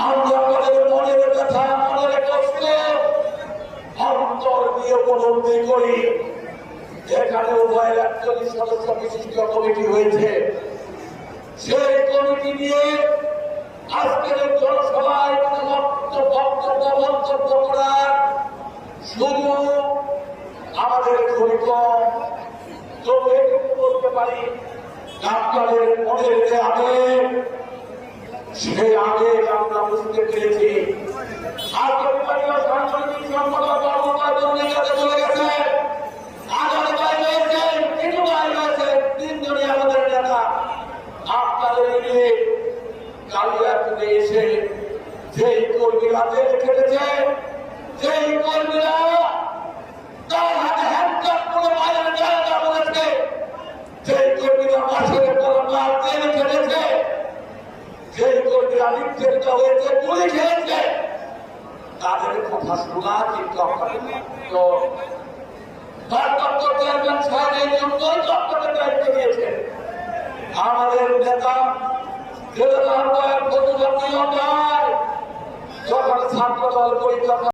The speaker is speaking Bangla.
আমরা মনের ব্যথা মনের কষ্ট অন্তর দিয়ে উপলব্ধি করি। এখানে উভয় ৪১ সদস্য বিশিষ্ট কমিটি হয়েছে। সেই কমিটি নিয়ে আজকের জনসভায় বক্তব্য করার শুধু আমাদের খুবই কম। তবু এটুকু বলতে পারি, আপনাদের মনের যে আবেগ, সেই আবেগ আমরা বুঝতে পেরেছি। আজকের সাংগঠনিক সম্পাদক চলে গেছে, আগামী তিনজনে আমাদের নেতা আপনাদের নিয়ে কালিয়াপুরে এসে যেই কর্মীরা জেলে খেটেছে, যেই কর্মীরা তার হাতে হ্যান্ডকাপ করে বাইরে জায়গা বলেছে, যেই কর্মীরা মাসের পর মাস জেলে খেটেছে, যেই কর্মীরা নির্যাতিত হয়েছে, গুলি খেয়েছে, তাদের কথা শোনা কিন্তু ভারপ্রাপ্ত চেয়ারম্যান সাহেব এই জন্যই দপ্তরের দায়িত্ব নিয়েছেন। আমাদের নেতা জেলা যখন ছাত্র দল পরীক্ষা